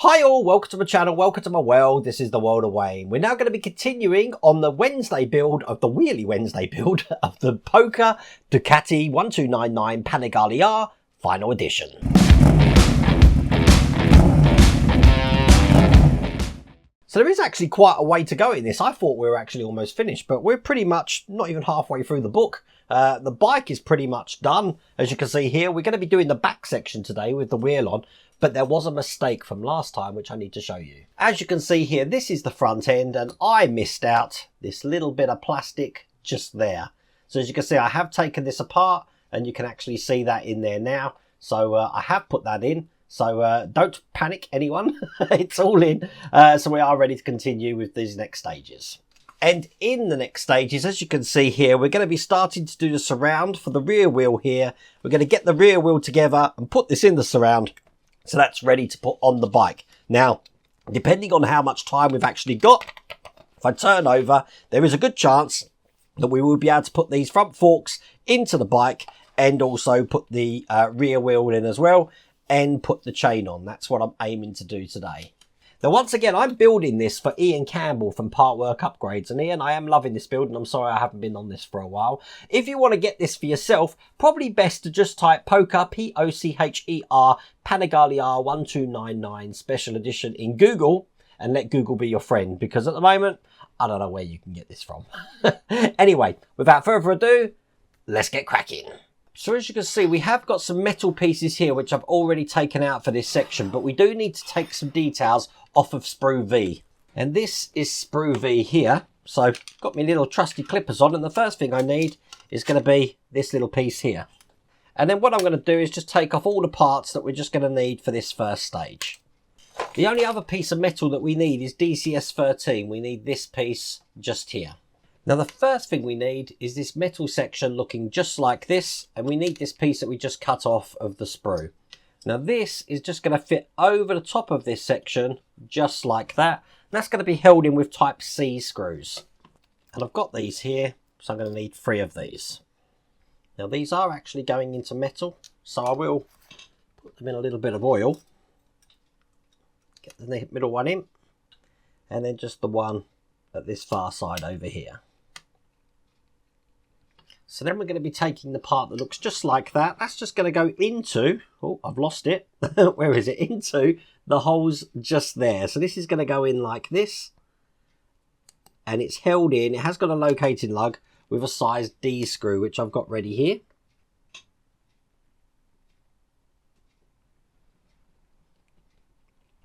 Hi all, welcome to my channel, welcome to my world. This is the world of Wayne. We're now going to be continuing on the Wednesday build of the Wheelie Wednesday build of the Pocher Ducati 1299 Panigale R Final Edition. So there is actually quite a way to go in this. I thought we were actually almost finished, but we're pretty much not even halfway through the book. The bike is pretty much done. As you can see here, we're going to be doing the back section today with the wheel on, but there was a mistake from last time, which I need to show you. As you can see here, this is the front end, and I missed out this little bit of plastic just there. So as you can see, I have taken this apart, and you can actually see that in there now. So I have put that in. So don't panic, anyone. It's all in. So we are ready to continue with these next stages. And in the next stages, as you can see here, we're going to be starting to do the surround for the rear wheel here. We're going to get the rear wheel together and put this in the surround. So that's ready to put on the bike. Now, depending on how much time we've actually got, if I turn over, there is a good chance that we will be able to put these front forks into the bike and also put the rear wheel in as well and put the chain on. That's what I'm aiming to do today. Now, once again, I'm building this for Ian Campbell from Partwork Upgrades. And Ian, I am loving this build, and I'm sorry I haven't been on this for a while. If you want to get this for yourself, probably best to just type Pocher, P-O-C-H-E-R, Panigale R 1299 Special Edition in Google, and let Google be your friend, because at the moment, I don't know where you can get this from. Anyway, without further ado, let's get cracking. So as you can see, we have got some metal pieces here, which I've already taken out for this section, but we do need to take some details off of sprue V. And this is sprue V here. So I've got my little trusty clippers on, and the first thing I need is going to be this little piece here. And then what I'm going to do is just take off all the parts that we're just going to need for this first stage. The only other piece of metal that we need is DCS 13. We need this piece just here. Now the first thing we need is this metal section looking just like this, and we need this piece that we just cut off of the sprue. Now this is just going to fit over the top of this section just like that. And that's going to be held in with type C screws. And I've got these here, so I'm going to need 3 of these. Now these are actually going into metal, so I will put them in a little bit of oil. Get the middle one in, and then just the one at this far side over here. So then we're going to be taking the part that looks just like that. That's just going to go into, oh, I've lost it. Where is it? Into the holes just there. So this is going to go in like this. And it's held in. It has got a locating lug with a size D screw, which I've got ready here.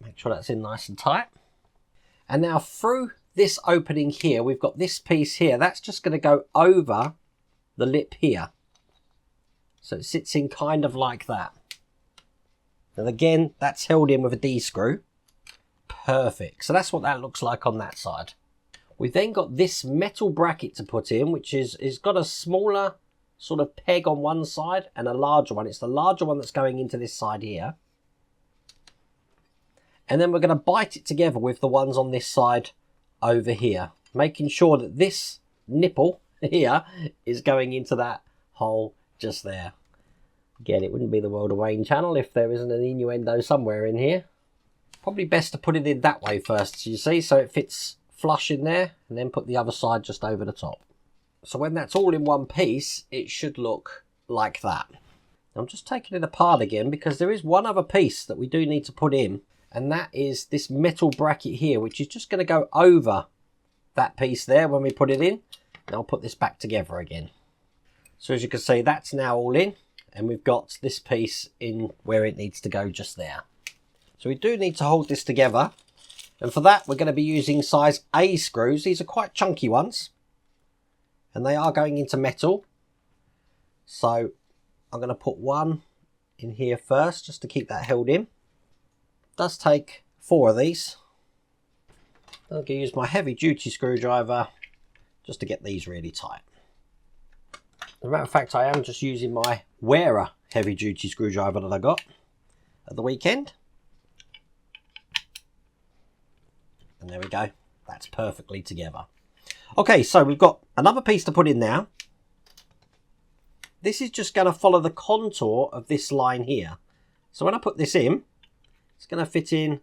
Make sure that's in nice and tight. And now through this opening here, we've got this piece here. That's just going to go over the lip here. So it sits in kind of like that. And again, that's held in with a D screw. Perfect. So that's what that looks like on that side. We've then got this metal bracket to put in, which is got a smaller sort of peg on one side and a larger one. It's the larger one that's going into this side here. And then we're going to bite it together with the ones on this side over here, making sure that this nipple here is going into that hole just there. Again, it wouldn't be the World of Wayne channel if there isn't an innuendo somewhere in here. Probably best to put it in that way first, you see, so it fits flush in there, and then put the other side just over the top. So when that's all in one piece, it should look like that. I'm just taking it apart again because there is one other piece that we do need to put in, and that is this metal bracket here, which is just going to go over that piece there when we put it in. And I'll put this back together again. So as you can see, that's now all in, and we've got this piece in where it needs to go just there. So we do need to hold this together, and for that we're going to be using size A screws. These are quite chunky ones, and they are going into metal. So I'm going to put one in here first just to keep that held in. It does take 4 of these. I'm going to use my heavy duty screwdriver just to get these really tight. As a matter of fact, I am just using my Wearer heavy duty screwdriver that I got at the weekend. And there we go. That's perfectly together. Okay, so we've got another piece to put in now. This is just going to follow the contour of this line here. So when I put this in, it's going to fit in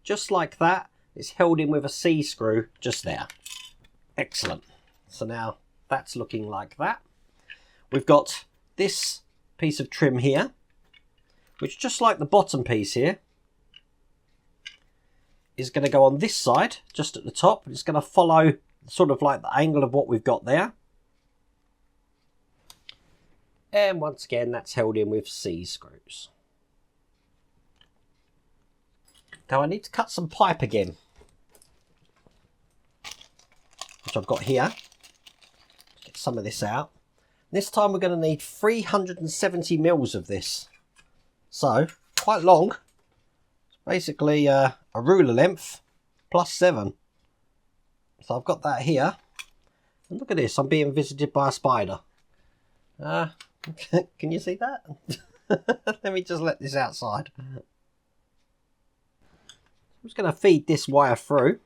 just like that. It's held in with a C-screw just there. Excellent. So now that's looking like that. We've got this piece of trim here, which just like the bottom piece here, is going to go on this side, just at the top. It's going to follow sort of like the angle of what we've got there. And once again, that's held in with C-screws. Now I need to cut some pipe again, which I've got here. Get some of this out. This time we're going to need 370 mils of this. So, quite long. It's basically a ruler length plus 7. So I've got that here. And look at this, I'm being visited by a spider. Can you see that? Let me just let this outside. I'm just going to feed this wire through.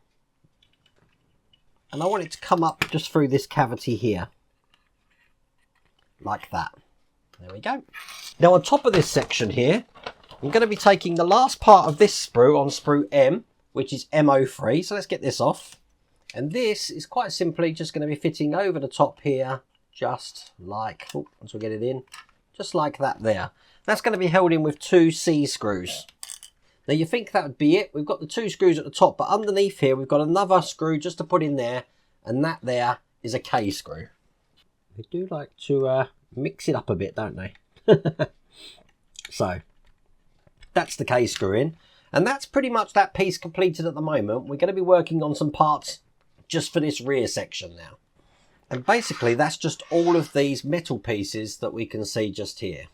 And I want it to come up just through this cavity here. Like that. There we go. Now on top of this section here, I'm going to be taking the last part of this sprue on sprue M, which is MO3. So let's get this off. And this is quite simply just going to be fitting over the top here, just like, once we get it in, just like that there. That's going to be held in with 2 C-screws. Now you think that would be it. We've got the 2 screws at the top, but underneath here we've got another screw just to put in there, and that there is a K-screw. They do like to mix it up a bit, don't they? So that's the K-screw in, and that's pretty much that piece completed at the moment. We're going to be working on some parts just for this rear section now, and basically that's just all of these metal pieces that we can see just here.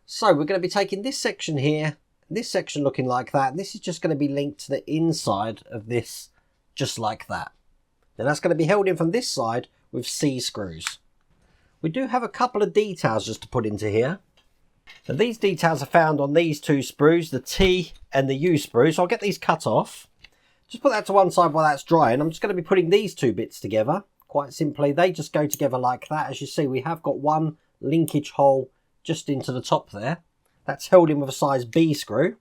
So we're going to be taking this section here, this section looking like that, and this is just going to be linked to the inside of this just like that. Now that's going to be held in from this side with C-screws. We do have a couple of details just to put into here. So these details are found on these 2 sprues, the T and the U sprue. So I'll get these cut off. Just put that to one side while that's drying. I'm just going to be putting these 2 bits together. Quite simply, they just go together like that. As you see, we have got one linkage hole just into the top there. That's held in with a size B screw.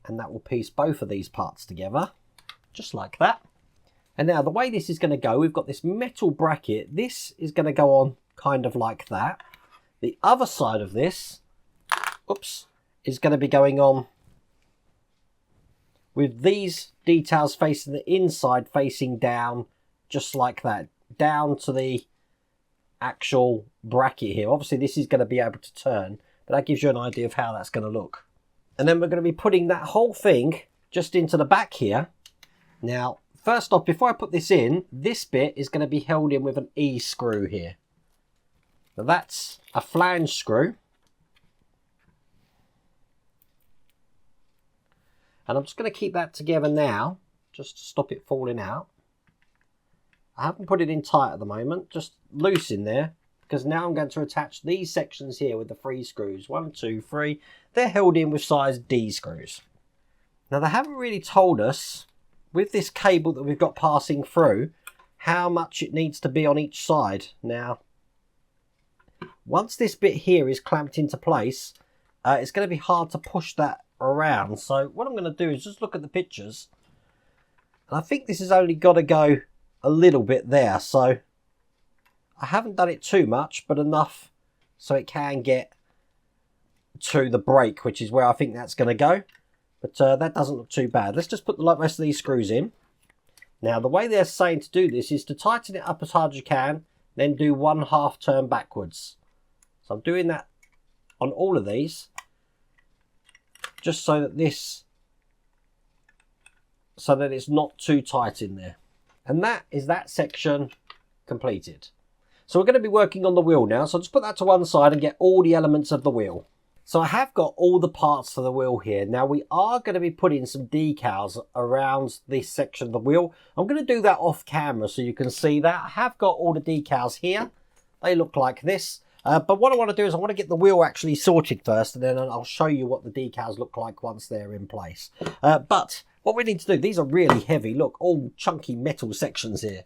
And that will piece both of these parts together. Just like that. And now the way this is going to go, we've got this metal bracket. This is going to go on kind of like that. The other side of this, oops, is going to be going on with these details facing the inside, facing down, just like that, down to the actual bracket here. Obviously this is going to be able to turn, but that gives you an idea of how that's going to look. And then we're going to be putting that whole thing just into the back here. Now, first off, before I put this in, this bit is going to be held in with an E screw here. Now that's a flange screw. And I'm just going to keep that together now, just to stop it falling out. I haven't put it in tight at the moment, just loose in there, because now I'm going to attach these sections here with the 3 screws. 1, 2, 3. They're held in with size D screws. Now they haven't really told us, with this cable that we've got passing through, how much it needs to be on each side. Now, once this bit here is clamped into place, it's going to be hard to push that around. So what I'm going to do is just look at the pictures. And I think this has only got to go a little bit there. So I haven't done it too much, but enough so it can get to the brake, which is where I think that's going to go. But that doesn't look too bad. Let's just put the rest of these screws in. Now the way they're saying to do this is to tighten it up as hard as you can, then do 1/2 turn backwards. So I'm doing that on all of these, just so that it's not too tight in there. And that is that section completed. So we're going to be working on the wheel now. So I'll just put that to one side and get all the elements of the wheel. So I have got all the parts for the wheel here. Now we are going to be putting some decals around this section of the wheel. I'm going to do that off camera so you can see that. I have got all the decals here. They look like this. But what I want to do is I want to get the wheel actually sorted first, and then I'll show you what the decals look like once they're in place. But what we need to do, these are really heavy. Look, all chunky metal sections here.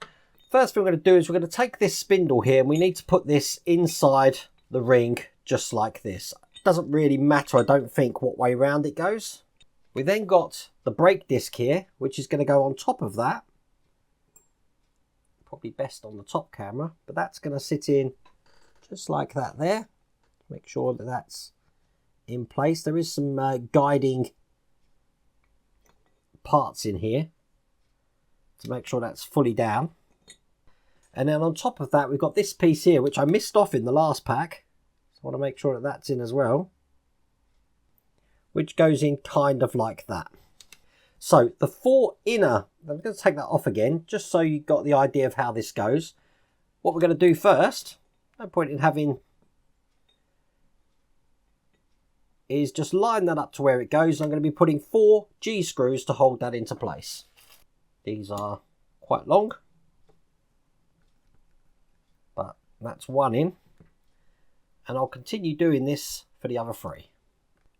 First thing we're going to do is we're going to take this spindle here, and we need to put this inside the ring just like this. It doesn't really matter, I don't think, what way round it goes. We then got the brake disc here, which is going to go on top of that. Probably best on the top camera, but that's going to sit in just like that there. Make sure that that's in place. There is some guiding parts in here to make sure that's fully down. And then on top of that, we've got this piece here, which I missed off in the last pack. So I want to make sure that that's in as well, which goes in kind of like that. So the four inner, I'm going to take that off again, just so you've got the idea of how this goes. What we're going to do first, no point in having, is just line that up to where it goes. I'm going to be putting 4 G screws to hold that into place. These are quite long, but that's 1 in. And I'll continue doing this for the other 3.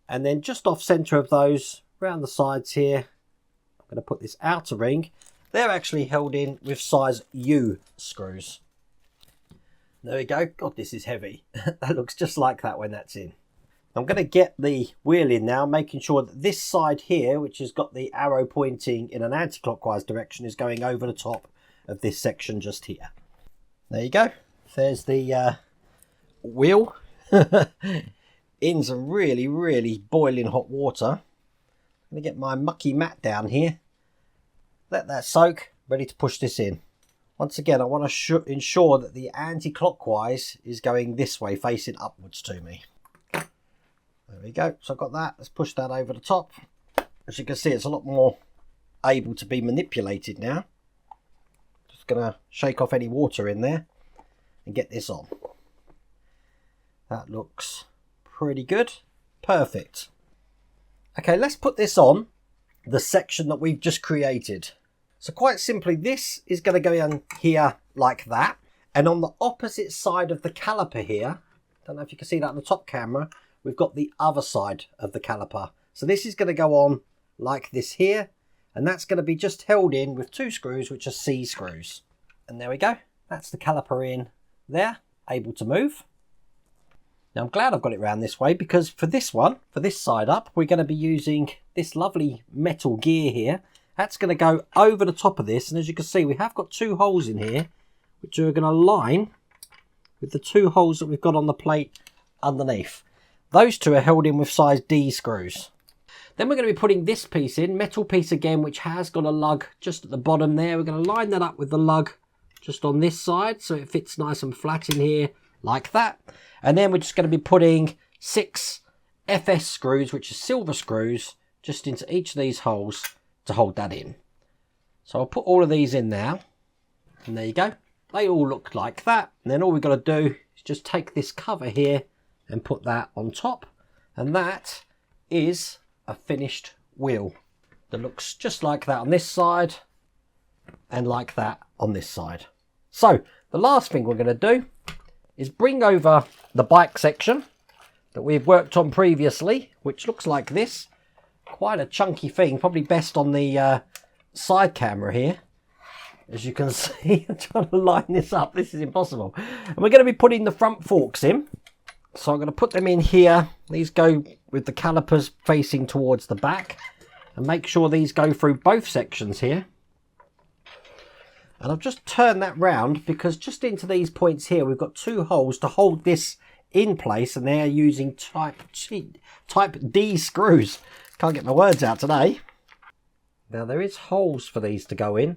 And then just off centre of those, around the sides here, I'm going to put this outer ring. They're actually held in with size U screws. There we go. God, this is heavy. That looks just like that when that's in. I'm going to get the wheel in now, making sure that this side here, which has got the arrow pointing in an anti-clockwise direction, is going over the top of this section just here. There you go. There's the wheel in some really, really boiling hot water. I'm going to get my mucky mat down here. Let that soak. Ready to push this in. Once again, I want to ensure that the anti-clockwise is going this way, facing upwards to me. There we go. So I've got that. Let's push that over the top. As you can see, it's a lot more able to be manipulated now. Just going to shake off any water in there and get this on. That looks pretty good. Perfect. Okay, let's put this on the section that we've just created. So quite simply, this is going to go in here like that. And on the opposite side of the caliper here, don't know if you can see that on the top camera, we've got the other side of the caliper. So this is going to go on like this here. And that's going to be just held in with 2 screws, which are C screws. And there we go. That's the caliper in there, able to move. Now I'm glad I've got it around this way, because for this one, for this side up, we're going to be using this lovely metal gear here. That's going to go over the top of this. And as you can see, we have got 2 holes in here, which are going to line with the 2 holes that we've got on the plate underneath. Those 2 are held in with size D screws. Then we're going to be putting this piece in, metal piece again, which has got a lug just at the bottom there. We're going to line that up with the lug just on this side, so it fits nice and flat in here like that. And then we're just going to be putting 6 FS screws, which are silver screws, just into each of these holes to hold that in. So I'll put all of these in now. And there you go. They all look like that. And then all we've got to do is just take this cover here and put that on top. And that is a finished wheel that looks just like that on this side and like that on this side. So the last thing we're going to do is bring over the bike section that we've worked on previously, which looks like this. Quite a chunky thing, probably best on the side camera here. As you can see, I'm trying to line this up. This is impossible. And we're going to be putting the front forks in. So I'm going to put them in here. These go with the calipers facing towards the back. And make sure these go through both sections here. And I've just turned that round because just into these points here, we've got 2 holes to hold this in place. And they're using type D screws. Can't get my words out today. Now there is holes for these to go in.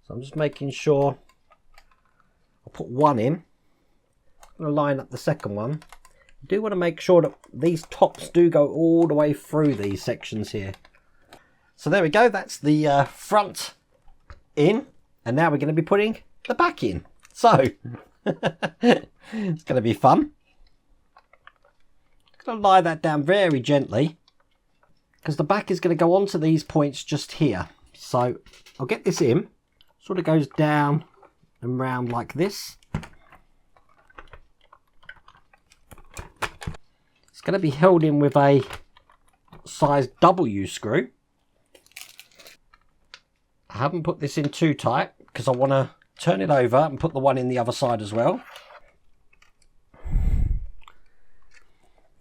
So I'm just making sure I'll put 1 in. I'm going to line up the second one. I do want to make sure that these tops do go all the way through these sections here. So there we go. That's the front in. And now we're going to be putting the back in. So it's going to be fun. I'm going to lie that down very gently, because the back is going to go onto these points just here. So I'll get this in. Sort of goes down and round like this. It's going to be held in with a size W screw. I haven't put this in too tight because I want to turn it over and put the one in the other side as well.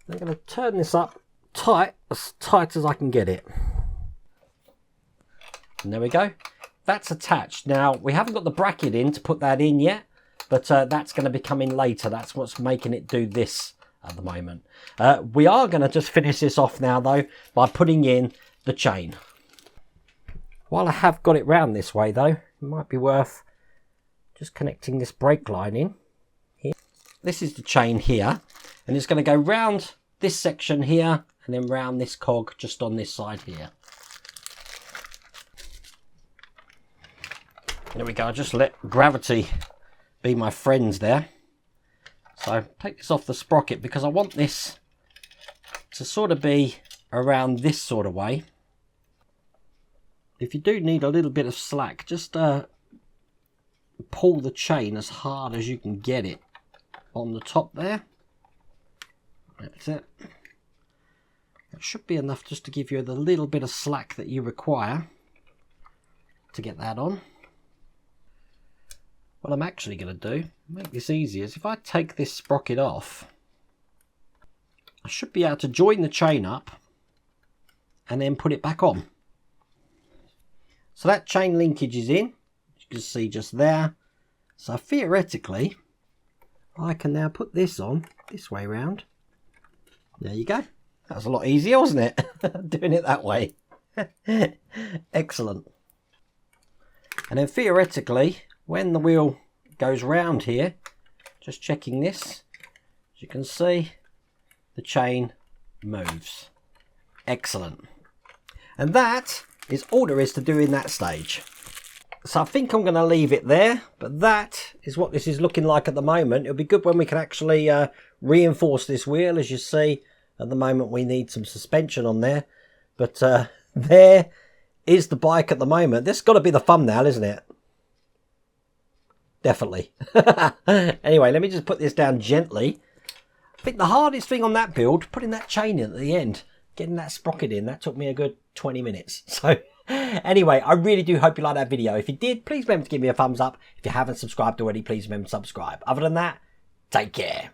I'm going to turn this up tight as I can get it. And there we go. That's attached. Now, we haven't got the bracket in to put that in yet, but that's going to be coming later. That's what's making it do this at the moment. We are going to just finish this off now, though, by putting in the chain. While I have got it round this way, though, it might be worth just connecting this brake line in here. This is the chain here, and it's going to go round this section here, and then round this cog just on this side here. There we go. I just let gravity be my friends there. So take this off the sprocket because I want this to sort of be around this sort of way. If you do need a little bit of slack, just pull the chain as hard as you can get it on the top there. That's it. That should be enough just to give you the little bit of slack that you require to get that on. What I'm actually going to do, make this easy, is if I take this sprocket off, I should be able to join the chain up and then put it back on. So that chain linkage is in, you can see just there. So theoretically, I can now put this on this way round. There you go. That was a lot easier, wasn't it? Doing it that way. Excellent. And then theoretically, when the wheel goes round here, just checking this, as you can see, the chain moves. Excellent. And that is all there is to do in that stage. So I think I'm going to leave it there, but that is what this is looking like at the moment. It'll be good when we can actually reinforce this wheel. As you see, at the moment we need some suspension on there, but there is the bike at the moment. This has got to be the thumbnail, isn't it? Definitely. Anyway, let me just put this down gently. I think the hardest thing on that build, putting that chain in at the end, getting that sprocket in, that took me a good 20 minutes. So anyway, I really do hope you liked that video. If you did, please remember to give me a thumbs up. If you haven't subscribed already, please remember to subscribe. Other than that, take care.